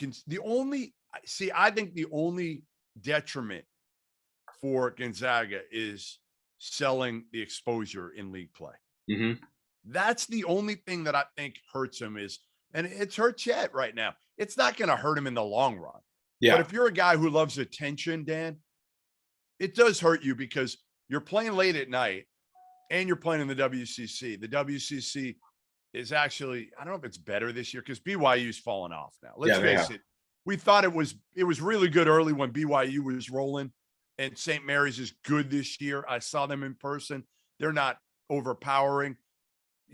I think the only detriment for Gonzaga is selling the exposure in league play. Mm-hmm. That's the only thing that I think hurts him and it's hurt Chet right now. It's not going to hurt him in the long run. Yeah. But if you're a guy who loves attention, Dan, it does hurt you because you're playing late at night and you're playing in the WCC. The WCC is actually, I don't know if it's better this year because BYU's fallen off now. Let's face it. We thought it was really good early when BYU was rolling, and St. Mary's is good this year. I saw them in person. They're not overpowering.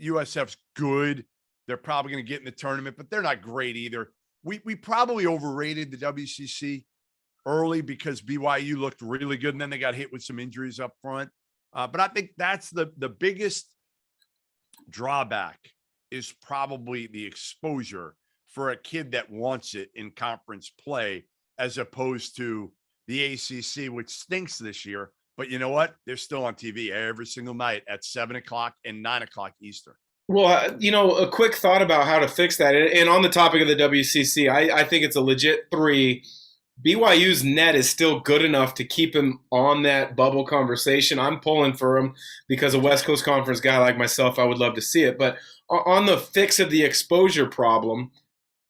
USF's good. They're probably going to get in the tournament, but they're not great either. We probably overrated the WCC early because BYU looked really good, and then they got hit with some injuries up front. But I think that's the biggest drawback is probably the exposure for a kid that wants it in conference play, as opposed to the ACC, which stinks this year. But you know what? They're still on TV every single night at 7:00 and 9:00 Eastern. Well, a quick thought about how to fix that. And on the topic of the WCC, I think it's a legit 3. BYU's net is still good enough to keep him on that bubble conversation. I'm pulling for him because a West Coast Conference guy like myself, I would love to see it. But on the fix of the exposure problem,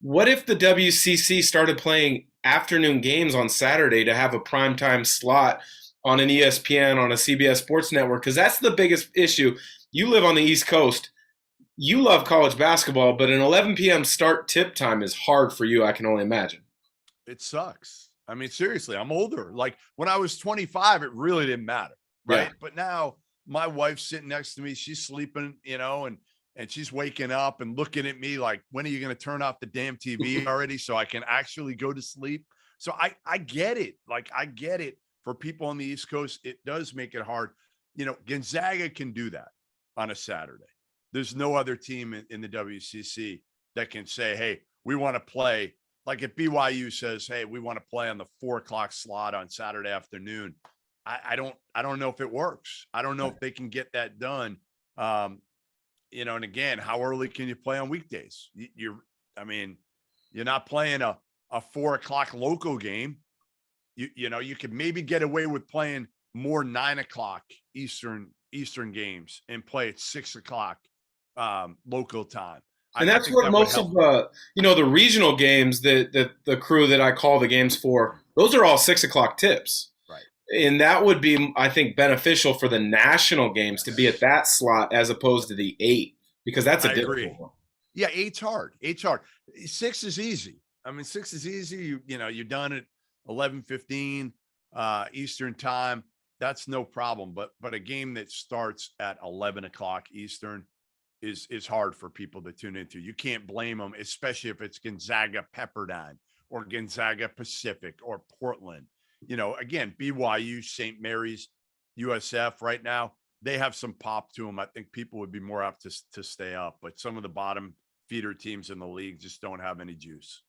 what if the WCC started playing afternoon games on Saturday to have a primetime slot on an ESPN, on a CBS Sports Network? Because that's the biggest issue. You live on the East Coast. You love college basketball, but an 11 p.m. start tip time is hard for you, I can only imagine. It sucks. I mean, seriously, I'm older. Like when I was 25, it really didn't matter. Right. Yeah. But now my wife's sitting next to me. She's sleeping, and she's waking up and looking at me like, when are you going to turn off the damn TV already so I can actually go to sleep? So I get it. Like, I get it. For people on the East Coast, it does make it hard. Gonzaga can do that on a Saturday. There's no other team in the WCC that can say, hey, we want to play. Like if BYU says, hey, we want to play on the 4:00 slot on Saturday afternoon. I don't know if it works. I don't know if they can get that done. And again, how early can you play on weekdays? You're not playing a 4:00 local game. You could maybe get away with playing more 9:00 Eastern games and play at 6:00 local time. And that's what most of the regional games that the crew that I call the games for, those are all 6:00 tips. Right. And that would be, I think, beneficial for the national games to be at that slot as opposed to the 8, because that's a difficult one. Yeah, 8's hard. 8's hard. 6 is easy. I mean, 6 is easy. You're done at 11:15 Eastern time. That's no problem. But a game that starts at 11:00 Eastern is hard for people to tune into. You can't blame them, especially if it's Gonzaga Pepperdine or Gonzaga Pacific or Portland. Again, BYU, St. Mary's, USF right now, they have some pop to them. I think people would be more apt to stay up, but some of the bottom feeder teams in the league just don't have any juice.